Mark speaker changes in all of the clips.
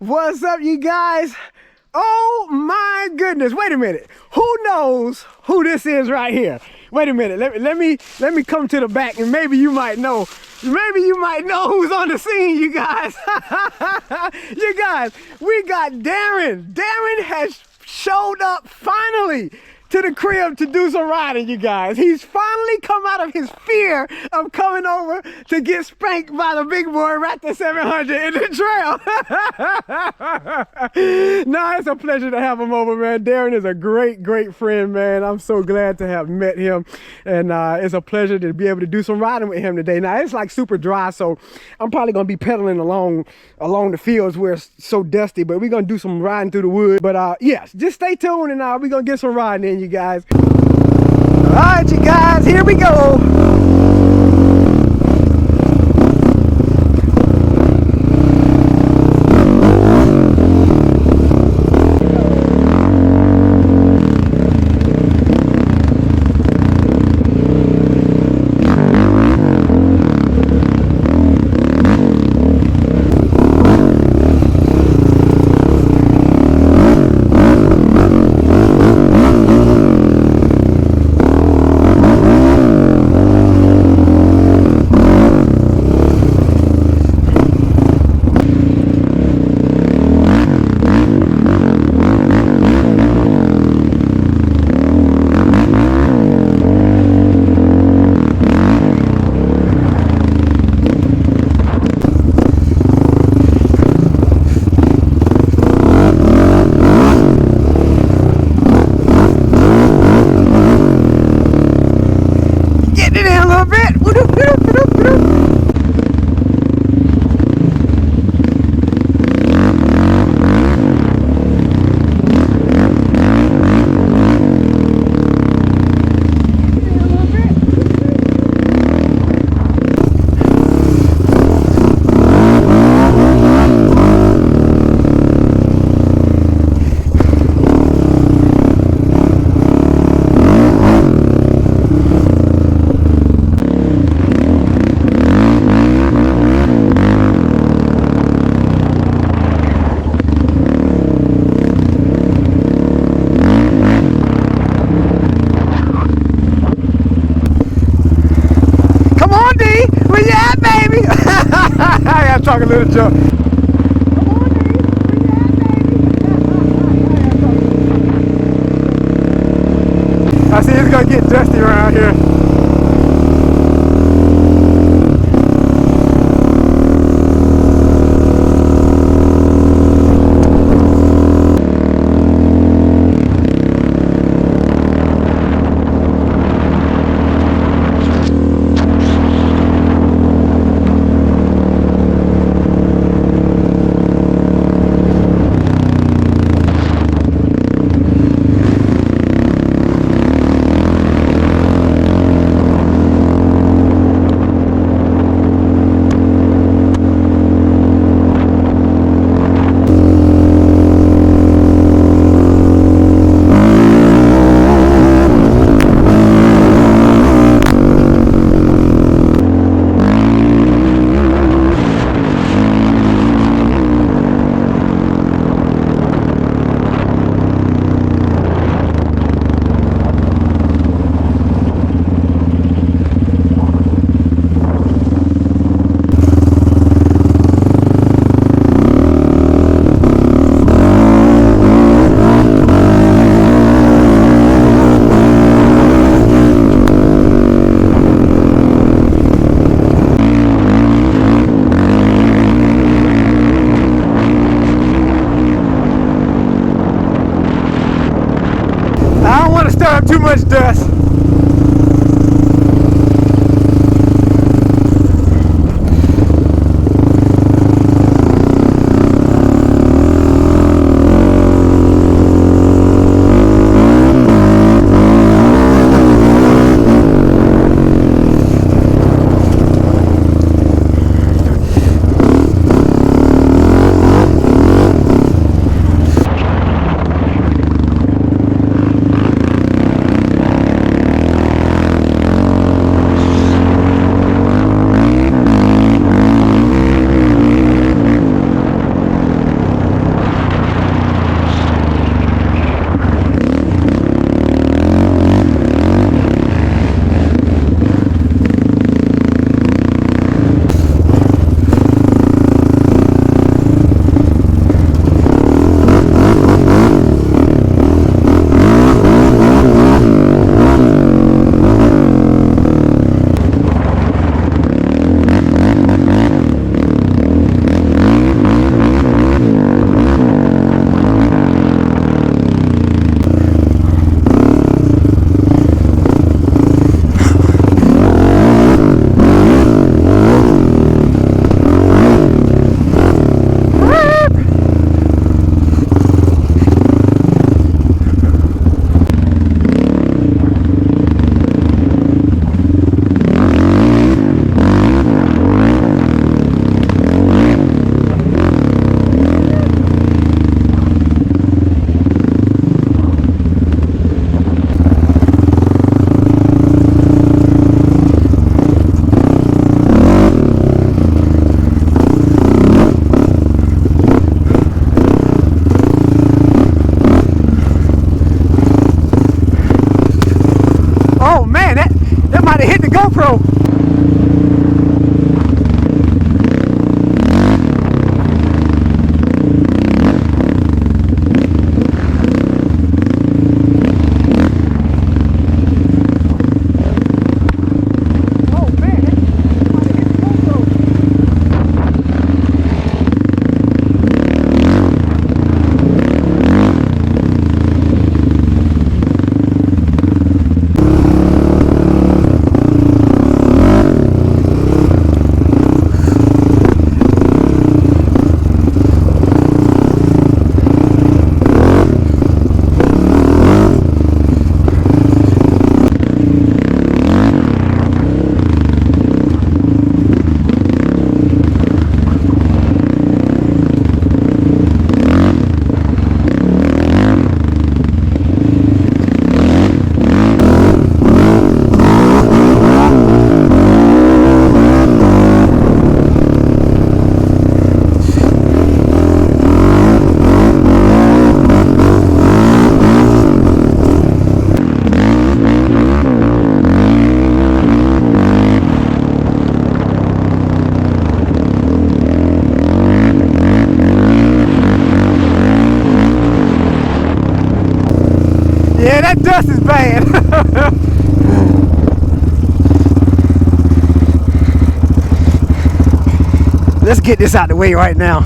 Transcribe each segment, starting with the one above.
Speaker 1: What's up, you guys? Oh my goodness, wait a minute. Who knows who this is right here? Wait a minute, let me come to the back and maybe you might know. Maybe you might know who's on the scene, you guys. You guys, we got Darren. Darren has showed up finally to the crib to do some riding, you guys. He's finally come out of his fear of coming over to get spanked by the big boy Raptor 700 in the trail. No, it's a pleasure to have him over, man. Darren is a great friend, man. I'm so glad to have met him, and it's a pleasure to be able to do some riding with him today. Now, it's like super dry, so I'm probably gonna be pedaling along the fields where it's so dusty, but we're gonna do some riding through the woods. But yes, just stay tuned, and we're gonna get some riding in, you guys. All right, you guys, here we go. Talk a little junk. Come on, baby. I see it's gonna get dusty around here. Too much dust. GoPro. Yeah, that dust is bad. Let's get this out the way right now.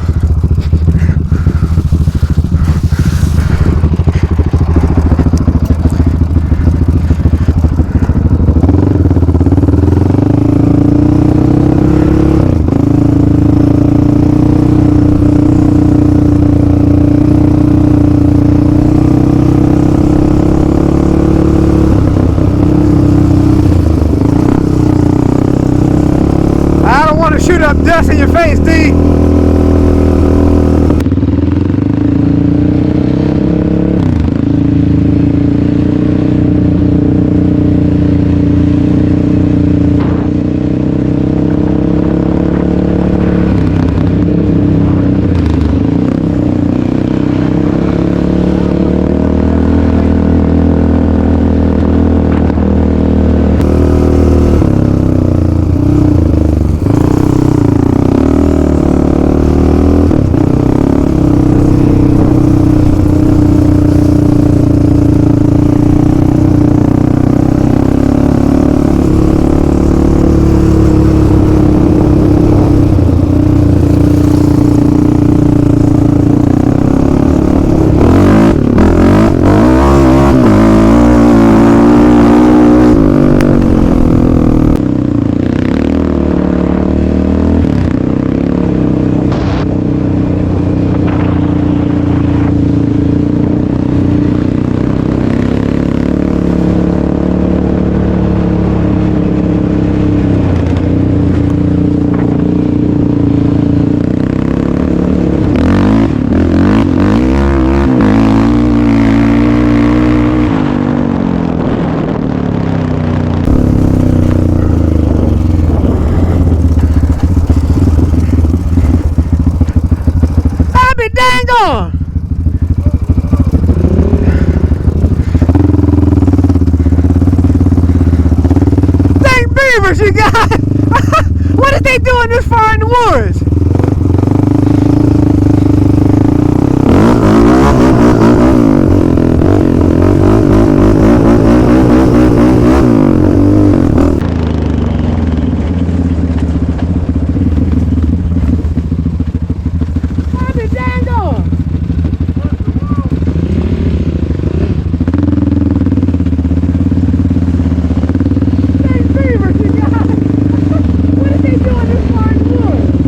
Speaker 1: Shoot up dust in your face, D. Dang on! Dang beavers you got! What are they doing this far in the woods? What are they doing this far in the woods?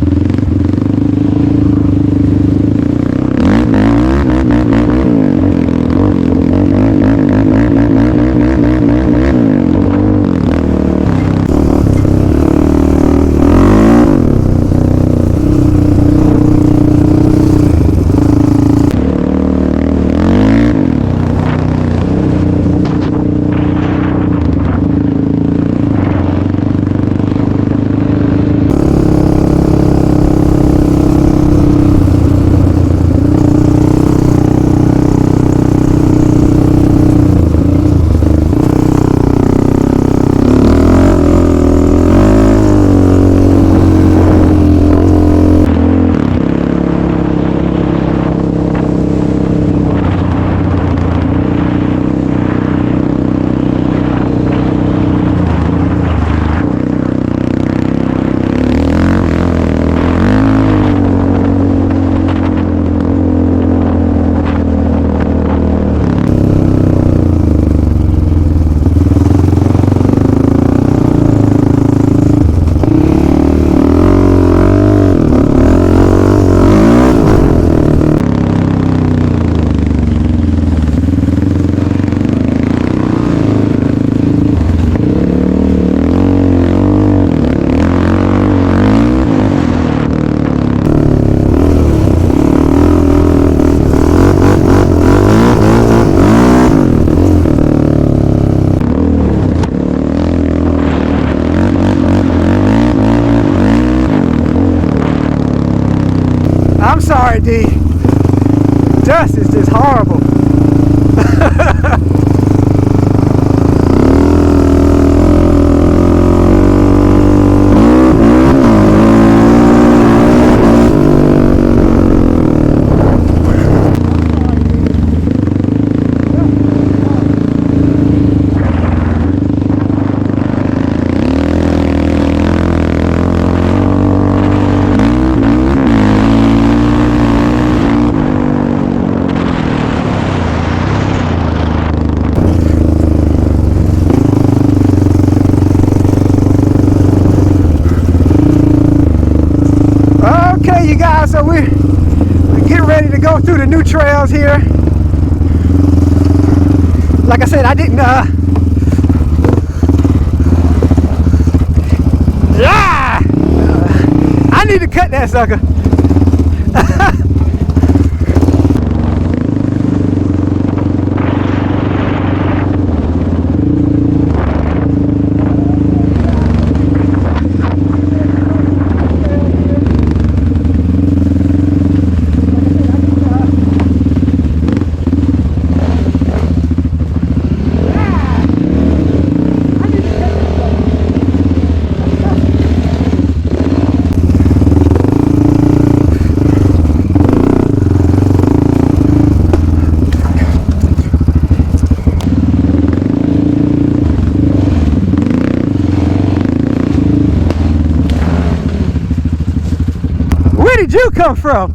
Speaker 1: sorry, D. Dust is just horrible. Okay, you guys, so we're getting ready to go through the new trails here. Like I said, I didn't I need to cut that sucker. Where did you come from?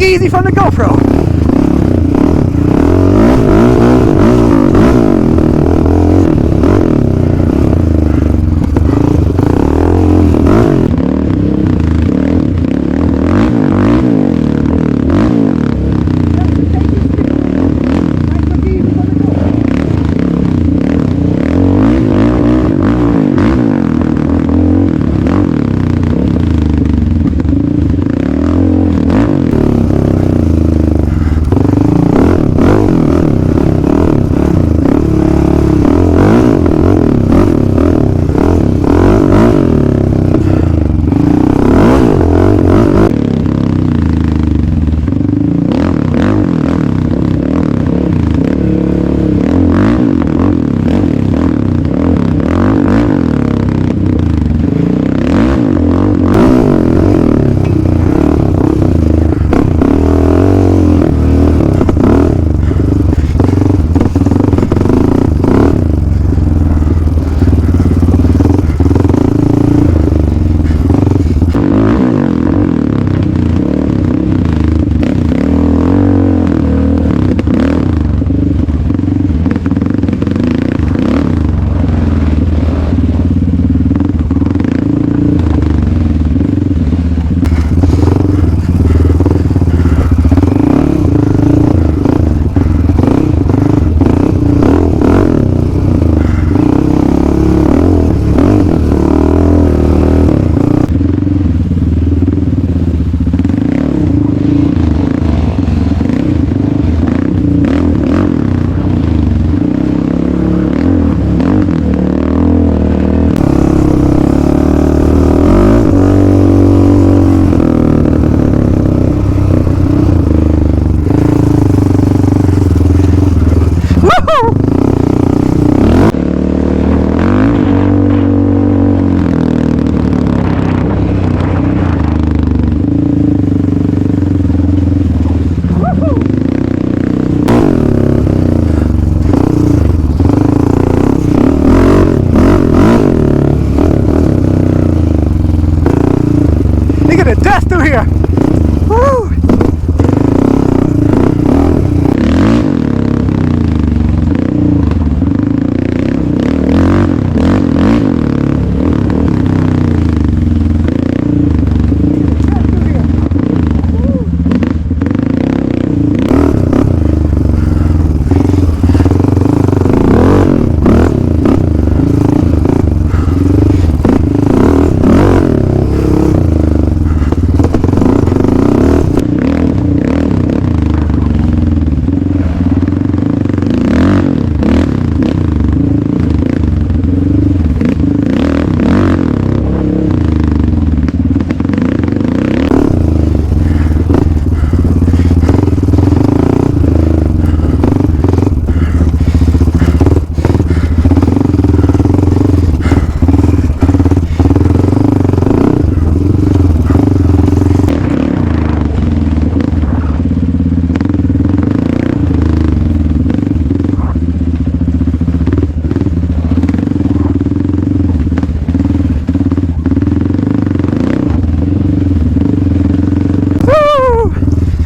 Speaker 1: Easy from the GoPro. at the dust through here. Woo.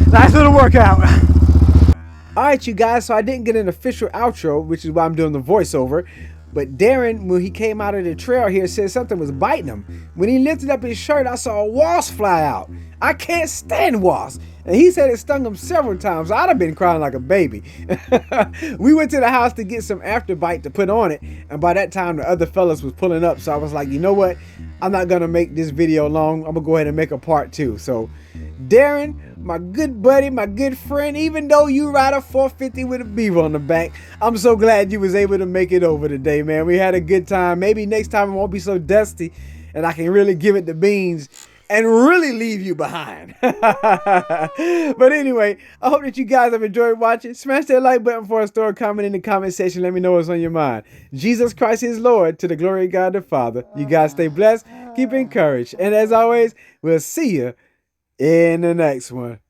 Speaker 1: Nice little workout. All right, you guys, so I didn't get an official outro, which is why I'm doing the voiceover. But Darren, when he came out of the trail here, said something was biting him. When he lifted up his shirt, I saw a wasp fly out. I can't stand wasps. And he said it stung him several times. I'd have been crying like a baby. We went to the house to get some afterbite to put on it. And by that time, the other fellas was pulling up. So I was like, you know what? I'm not going to make this video long. I'm going to go ahead and make a part 2. So Darren, my good buddy, my good friend, even though you ride a 450 with a Beaver on the back, I'm so glad you was able to make it over today, man. We had a good time. Maybe next time it won't be so dusty and I can really give it the beans and really leave you behind. But anyway, I hope that you guys have enjoyed watching. Smash that like button for us, throw a comment in the comment section. Let me know what's on your mind. Jesus Christ is Lord, to the glory of God the Father. You guys stay blessed, keep encouraged, and as always, we'll see you in the next one.